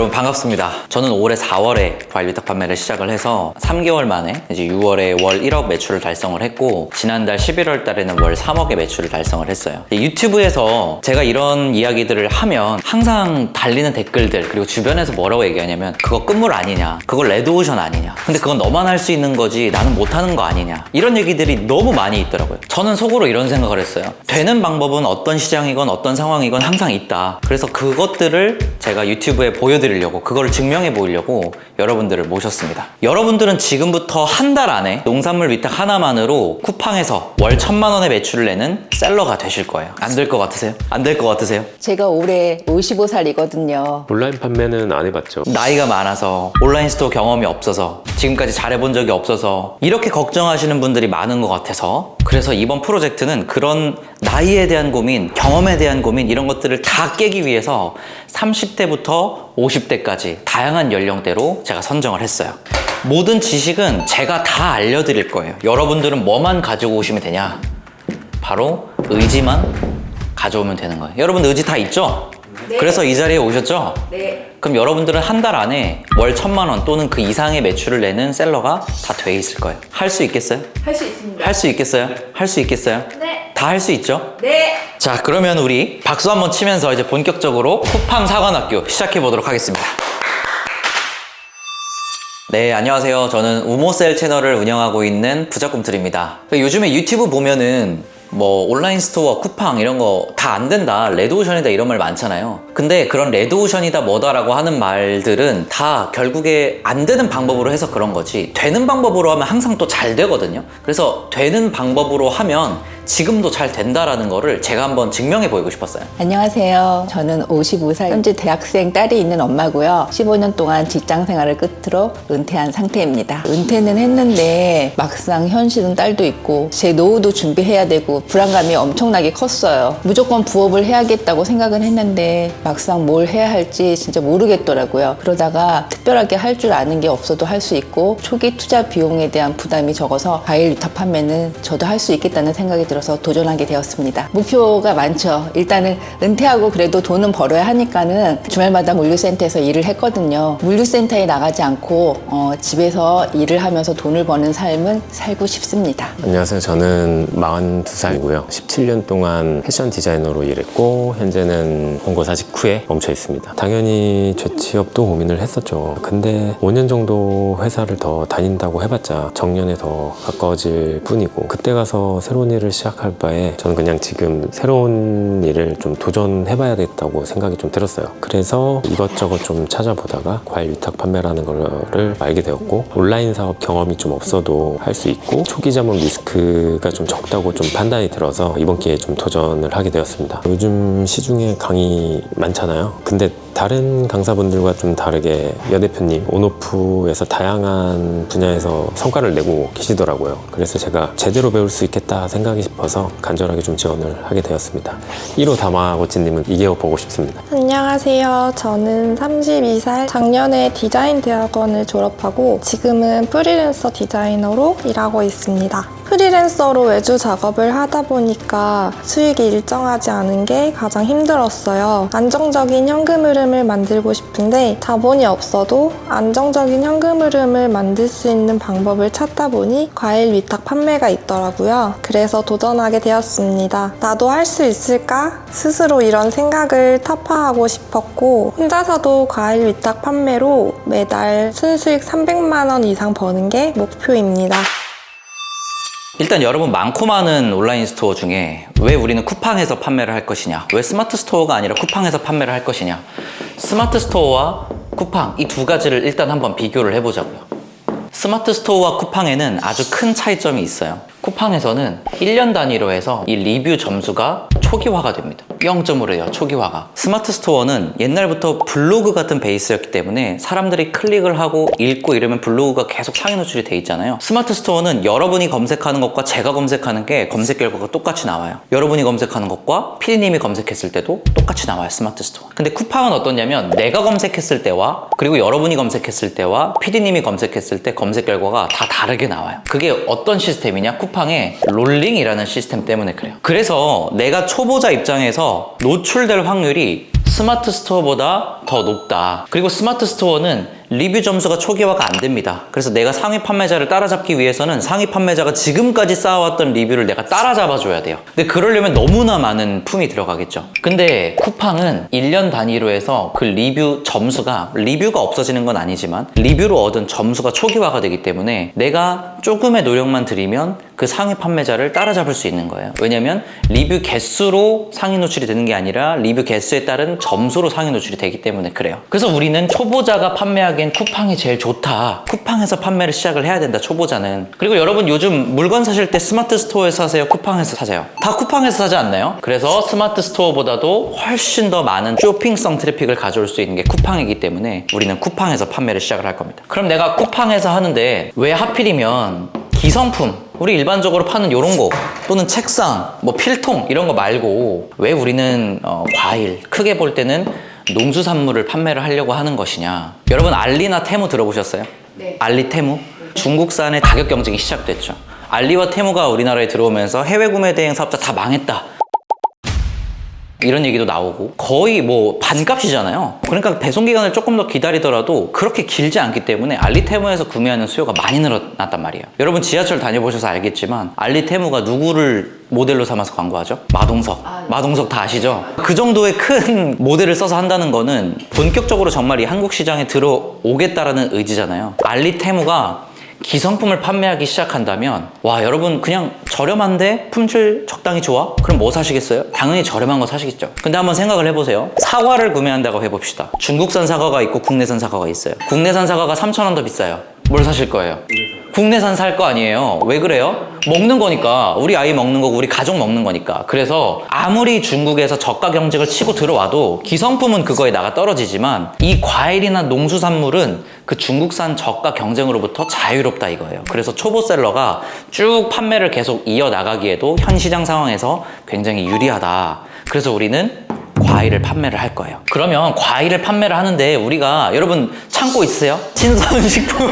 여러분 반갑습니다. 저는 올해 4월에 과일 위탁 판매를 시작을 해서 3개월 만에 이제 6월에 월 1억 매출을 달성을 했고, 지난달 11월 달에는 월 3억의 매출을 달성을 했어요. 유튜브에서 제가 이런 이야기들을 하면 항상 달리는 댓글들, 그리고 주변에서 뭐라고 얘기하냐면 그거 끝물 아니냐, 그거 레드오션 아니냐, 근데 그건 너만 할 수 있는 거지 나는 못하는 거 아니냐, 이런 얘기들이 너무 많이 있더라고요. 저는 속으로 이런 생각을 했어요. 되는 방법은 어떤 시장이건 어떤 상황이건 항상 있다. 그래서 그것들을 제가 유튜브에 보여드리려고, 그걸 증명해 보이려고 여러분들을 모셨습니다. 여러분들은 지금부터 한 달 안에 농산물 위탁 하나만으로 쿠팡에서 월 1,000만 원의 매출을 내는 셀러가 되실 거예요. 안 될 것 같으세요? 안 될 것 같으세요? 제가 올해 55살이거든요. 온라인 판매는 안 해봤죠. 나이가 많아서, 온라인 스토어 경험이 없어서, 지금까지 잘해본 적이 없어서 이렇게 걱정하시는 분들이 많은 것 같아서, 그래서 이번 프로젝트는 그런 나이에 대한 고민, 경험에 대한 고민, 이런 것들을 다 깨기 위해서 30대부터 50대까지 다양한 연령대로 제가 선정을 했어요. 모든 지식은 제가 다 알려드릴 거예요. 여러분들은 뭐만 가지고 오시면 되냐? 바로 의지만 가져오면 되는 거예요. 여러분 의지 다 있죠? 네. 그래서 이 자리에 오셨죠? 네. 그럼 여러분들은 한 달 안에 월 1,000만 원 또는 그 이상의 매출을 내는 셀러가 다 돼 있을 거예요. 할 수 있겠어요? 할 수 있습니다. 할 수 있겠어요? 할 수 있겠어요? 네. 다 할 수 있죠? 네. 자, 그러면 우리 박수 한번 치면서 이제 본격적으로 쿠팡 사관학교 시작해 보도록 하겠습니다. 네, 안녕하세요. 저는 우모셀 채널을 운영하고 있는 부자꿈틀입니다. 요즘에 유튜브 보면은 뭐 온라인 스토어, 쿠팡 이런 거 다 안 된다, 레드오션이다 이런 말 많잖아요. 근데 그런 레드오션이다 뭐다라고 하는 말들은 다 결국에 안 되는 방법으로 해서 그런 거지, 되는 방법으로 하면 항상 또 잘 되거든요. 그래서 되는 방법으로 하면 지금도 잘 된다라는 거를 제가 한번 증명해 보이고 싶었어요. 안녕하세요. 저는 55살 현재 대학생 딸이 있는 엄마고요. 15년 동안 직장 생활을 끝으로 은퇴한 상태입니다. 은퇴는 했는데 막상 현실은 딸도 있고 제 노후도 준비해야 되고 불안감이 엄청나게 컸어요. 무조건 부업을 해야겠다고 생각은 했는데 막상 뭘 해야 할지 진짜 모르겠더라고요. 그러다가 특별하게 할 줄 아는 게 없어도 할 수 있고 초기 투자 비용에 대한 부담이 적어서 과일 위탁 판매는 저도 할 수 있겠다는 생각이 들어서 도전하게 되었습니다. 목표가 많죠. 일단은 은퇴하고 그래도 돈은 벌어야 하니까는 주말마다 물류센터에서 일을 했거든요. 물류센터에 나가지 않고 집에서 일을 하면서 돈을 버는 삶을 살고 싶습니다. 안녕하세요. 저는 42살이고요. 17년 동안 패션 디자이너로 일했고 현재는 본고사직 후에 멈춰 있습니다. 당연히 재취업도 고민을 했었죠. 근데 5년 정도 회사를 더 다닌다고 해봤자 정년에 더 가까워질 뿐이고, 그때 가서 새로운 일을 시작할 바에 저는 그냥 지금 새로운 일을 좀 도전해봐야겠다고 생각이 좀 들었어요. 그래서 이것저것 좀 찾아보다가 과일 위탁 판매라는 거를 알게 되었고, 온라인 사업 경험이 좀 없어도 할 수 있고 초기 자본 리스크가 좀 적다고 좀 판단이 들어서 이번 기회에 좀 도전을 하게 되었습니다. 요즘 시중에 강의 많잖아요. 근데 다른 강사분들과 좀 다르게 여 대표님 온오프에서 다양한 분야에서 성과를 내고 계시더라고요. 그래서 제가 제대로 배울 수 있겠다 생각이 싶어서 간절하게 좀 지원을 하게 되었습니다. 1호 다마고치님은 이게오 보고 싶습니다. 안녕하세요. 저는 32살, 작년에 디자인 대학원을 졸업하고 지금은 프리랜서 디자이너로 일하고 있습니다. 프리랜서로 외주 작업을 하다 보니까 수익이 일정하지 않은 게 가장 힘들었어요. 안정적인 현금 흐름을 만들고 싶은데 자본이 없어도 안정적인 현금 흐름을 만들 수 있는 방법을 찾다 보니 과일 위탁 판매가 있더라고요. 그래서 도전하게 되었습니다. 나도 할 수 있을까? 스스로 이런 생각을 타파하고 싶었고, 혼자서도 과일 위탁 판매로 매달 순수익 300만 원 이상 버는 게 목표입니다. 일단 여러분 많고 많은 온라인 스토어 중에 왜 우리는 쿠팡에서 판매를 할 것이냐, 왜 스마트 스토어가 아니라 쿠팡에서 판매를 할 것이냐, 스마트 스토어와 쿠팡 이 두 가지를 일단 한번 비교를 해보자고요. 스마트 스토어와 쿠팡에는 아주 큰 차이점이 있어요. 쿠팡에서는 1년 단위로 해서 이 리뷰 점수가 초기화가 됩니다. 0점으로 해요, 초기화가. 스마트 스토어는 옛날부터 블로그 같은 베이스였기 때문에 사람들이 클릭을 하고 읽고 이러면 블로그가 계속 상위 노출이 돼 있잖아요. 스마트 스토어는 여러분이 검색하는 것과 제가 검색하는 게 검색 결과가 똑같이 나와요. 여러분이 검색하는 것과 피디님이 검색했을 때도 똑같이 나와요, 스마트 스토어. 근데 쿠팡은 어떠냐면 내가 검색했을 때와 그리고 여러분이 검색했을 때와 피디님이 검색했을 때 검색 결과가 다 다르게 나와요. 그게 어떤 시스템이냐? 쿠팡의 롤링이라는 시스템 때문에 그래요. 그래서 내가 초보자 입장에서 노출될 확률이 스마트 스토어보다 더 높다. 그리고 스마트 스토어는 리뷰 점수가 초기화가 안 됩니다. 그래서 내가 상위 판매자를 따라잡기 위해서는 상위 판매자가 지금까지 쌓아왔던 리뷰를 내가 따라잡아줘야 돼요. 근데 그러려면 너무나 많은 품이 들어가겠죠. 근데 쿠팡은 1년 단위로 해서 그 리뷰 점수가, 리뷰가 없어지는 건 아니지만 리뷰로 얻은 점수가 초기화가 되기 때문에 내가 조금의 노력만 들이면 그 상위 판매자를 따라잡을 수 있는 거예요. 왜냐면 리뷰 개수로 상위 노출이 되는 게 아니라 리뷰 개수에 따른 점수로 상위 노출이 되기 때문에 그래요. 그래서 우리는 초보자가 판매하기엔 쿠팡이 제일 좋다. 쿠팡에서 판매를 시작을 해야 된다, 초보자는. 그리고 여러분 요즘 물건 사실 때 스마트 스토어에서 사세요? 쿠팡에서 사세요? 다 쿠팡에서 사지 않나요? 그래서 스마트 스토어보다도 훨씬 더 많은 쇼핑성 트래픽을 가져올 수 있는 게 쿠팡이기 때문에 우리는 쿠팡에서 판매를 시작을 할 겁니다. 그럼 내가 쿠팡에서 하는데 왜 하필이면 기성품, 우리 일반적으로 파는 요런 거 또는 책상, 뭐 필통 이런 거 말고 왜 우리는 과일, 크게 볼 때는 농수산물을 판매를 하려고 하는 것이냐. 여러분 알리나 테무 들어보셨어요? 네. 알리, 테무? 중국산의 가격 경쟁이 시작됐죠. 알리와 테무가 우리나라에 들어오면서 해외 구매 대행 사업자 다 망했다, 이런 얘기도 나오고 거의 뭐 반값이잖아요. 그러니까 배송 기간을 조금 더 기다리더라도 그렇게 길지 않기 때문에 알리테무에서 구매하는 수요가 많이 늘어났단 말이에요. 여러분 지하철 다녀보셔서 알겠지만 알리테무가 누구를 모델로 삼아서 광고하죠? 마동석. 마동석 다 아시죠? 그 정도의 큰 모델을 써서 한다는 거는 본격적으로 정말 이 한국 시장에 들어오겠다라는 의지잖아요. 알리테무가 기성품을 판매하기 시작한다면 와, 여러분 그냥 저렴한데 품질 적당히 좋아? 그럼 뭐 사시겠어요? 당연히 저렴한 거 사시겠죠. 근데 한번 생각을 해보세요. 사과를 구매한다고 해봅시다. 중국산 사과가 있고 국내산 사과가 있어요. 국내산 사과가 3,000원 더 비싸요. 뭘 사실 거예요? 국내산 살 거 아니에요. 왜 그래요? 먹는 거니까. 우리 아이 먹는 거고 우리 가족 먹는 거니까. 그래서 아무리 중국에서 저가 경쟁을 치고 들어와도 기성품은 그거에 나가 떨어지지만 이 과일이나 농수산물은 그 중국산 저가 경쟁으로부터 자유롭다 이거예요. 그래서 초보셀러가 쭉 판매를 계속 이어나가기에도 현 시장 상황에서 굉장히 유리하다. 그래서 우리는 과일을 판매를 할 거예요. 그러면 과일을 판매를 하는데 우리가, 여러분 창고 있으세요? 신선식품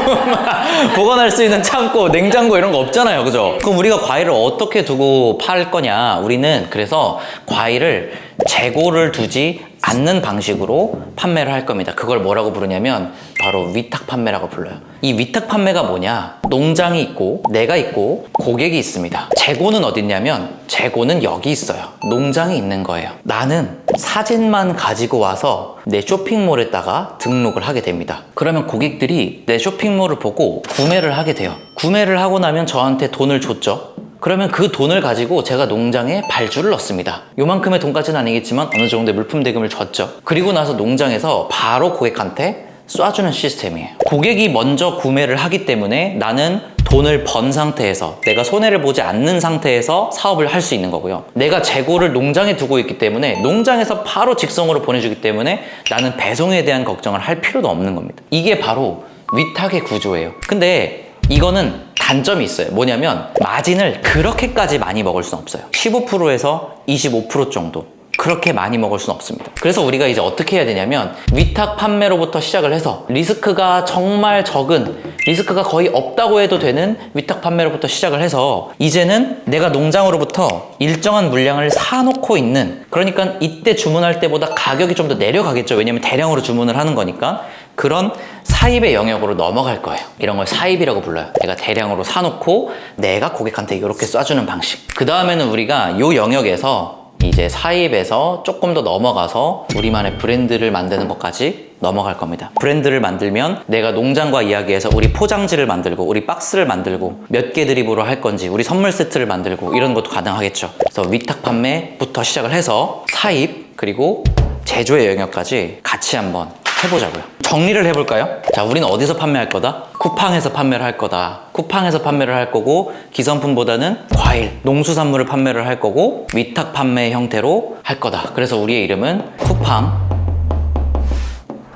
보관할 수 있는 창고, 냉장고 이런 거 없잖아요, 그죠? 그럼 우리가 과일을 어떻게 두고 팔 거냐? 우리는 그래서 과일을 재고를 두지 않는 방식으로 판매를 할 겁니다. 그걸 뭐라고 부르냐면 바로 위탁 판매라고 불러요. 이 위탁 판매가 뭐냐? 농장이 있고 내가 있고 고객이 있습니다. 재고는 어딨냐면 재고는 여기 있어요. 농장이 있는 거예요. 나는 사진만 가지고 와서 내 쇼핑몰에다가 등록을 하게 됩니다. 그러면 고객들이 내 쇼핑몰을 보고 구매를 하게 돼요. 구매를 하고 나면 저한테 돈을 줬죠. 그러면 그 돈을 가지고 제가 농장에 발주를 넣습니다. 요만큼의 돈까지는 아니겠지만 어느 정도의 물품 대금을 줬죠. 그리고 나서 농장에서 바로 고객한테 쏴주는 시스템이에요. 고객이 먼저 구매를 하기 때문에 나는 돈을 번 상태에서, 내가 손해를 보지 않는 상태에서 사업을 할 수 있는 거고요. 내가 재고를 농장에 두고 있기 때문에 농장에서 바로 직송으로 보내주기 때문에 나는 배송에 대한 걱정을 할 필요도 없는 겁니다. 이게 바로 위탁의 구조예요. 근데 이거는 단점이 있어요. 뭐냐면 마진을 그렇게까지 많이 먹을 수는 없어요. 15%에서 25% 정도. 그렇게 많이 먹을 수는 없습니다. 그래서 우리가 이제 어떻게 해야 되냐면 위탁 판매로부터 시작을 해서 리스크가 정말 적은, 리스크가 거의 없다고 해도 되는 위탁 판매로부터 시작을 해서 이제는 내가 농장으로부터 일정한 물량을 사놓고 있는, 그러니까 이때 주문할 때보다 가격이 좀 더 내려가겠죠. 왜냐면 대량으로 주문을 하는 거니까. 그런 사입의 영역으로 넘어갈 거예요. 이런 걸 사입이라고 불러요. 내가 대량으로 사놓고 내가 고객한테 이렇게 쏴주는 방식. 그 다음에는 우리가 이 영역에서 이제 사입에서 조금 더 넘어가서 우리만의 브랜드를 만드는 것까지 넘어갈 겁니다. 브랜드를 만들면 내가 농장과 이야기해서 우리 포장지를 만들고 우리 박스를 만들고 몇 개 드립으로 할 건지 우리 선물 세트를 만들고 이런 것도 가능하겠죠. 그래서 위탁 판매부터 시작을 해서 사입 그리고 제조의 영역까지 같이 한번 해보자고요. 정리를 해볼까요? 자, 우리는 어디서 판매할 거다? 쿠팡에서 판매를 할 거다. 쿠팡에서 판매를 할 거고 기성품보다는 과일, 농수산물을 판매를 할 거고 위탁 판매 형태로 할 거다. 그래서 우리의 이름은 쿠팡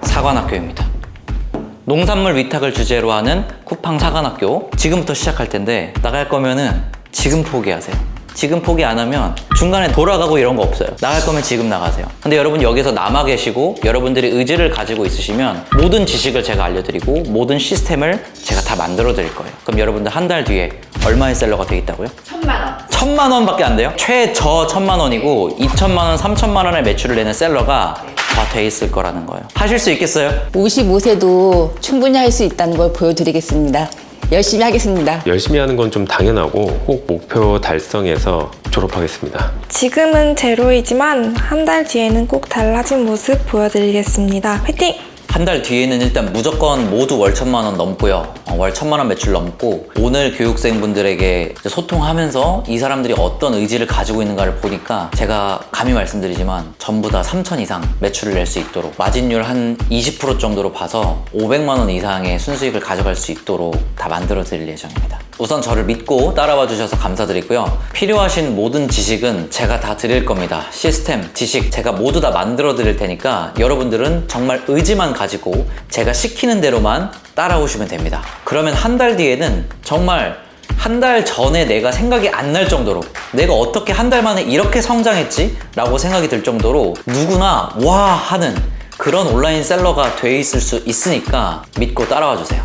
사관학교입니다. 농산물 위탁을 주제로 하는 쿠팡 사관학교. 지금부터 시작할 텐데 나갈 거면은 지금 포기하세요. 지금 포기 안 하면 중간에 돌아가고 이런 거 없어요. 나갈 거면 지금 나가세요. 근데 여러분 여기서 남아 계시고 여러분들이 의지를 가지고 있으시면 모든 지식을 제가 알려드리고 모든 시스템을 제가 다 만들어 드릴 거예요. 그럼 여러분들 한 달 뒤에 얼마의 셀러가 되겠다고요? 1,000만 원. 1,000만 원밖에 안 돼요? 최저 1,000만 원이고 2,000만 원, 3,000만 원의 매출을 내는 셀러가 다 돼 있을 거라는 거예요. 하실 수 있겠어요? 55세도 충분히 할 수 있다는 걸 보여드리겠습니다. 열심히 하겠습니다. 열심히 하는 건 좀 당연하고 꼭 목표 달성해서 졸업하겠습니다. 지금은 제로이지만 한 달 뒤에는 꼭 달라진 모습 보여드리겠습니다. 화이팅! 한 달 뒤에는 일단 무조건 모두 월 1,000만 원 넘고요. 월 1,000만 원 매출 넘고, 오늘 교육생분들에게 이제 소통하면서 이 사람들이 어떤 의지를 가지고 있는가를 보니까 제가 감히 말씀드리지만 전부 다 3,000 이상 매출을 낼 수 있도록, 마진율 한 20% 정도로 봐서 500만 원 이상의 순수익을 가져갈 수 있도록 다 만들어 드릴 예정입니다. 우선 저를 믿고 따라와 주셔서 감사드리고요. 필요하신 모든 지식은 제가 다 드릴 겁니다. 시스템, 지식 제가 모두 다 만들어 드릴 테니까 여러분들은 정말 의지만 가지고 제가 시키는 대로만 따라오시면 됩니다. 그러면 한 달 뒤에는 정말 한 달 전에 내가 생각이 안 날 정도로, 내가 어떻게 한 달 만에 이렇게 성장했지? 라고 생각이 들 정도로 누구나 와 하는 그런 온라인 셀러가 돼 있을 수 있으니까 믿고 따라와 주세요.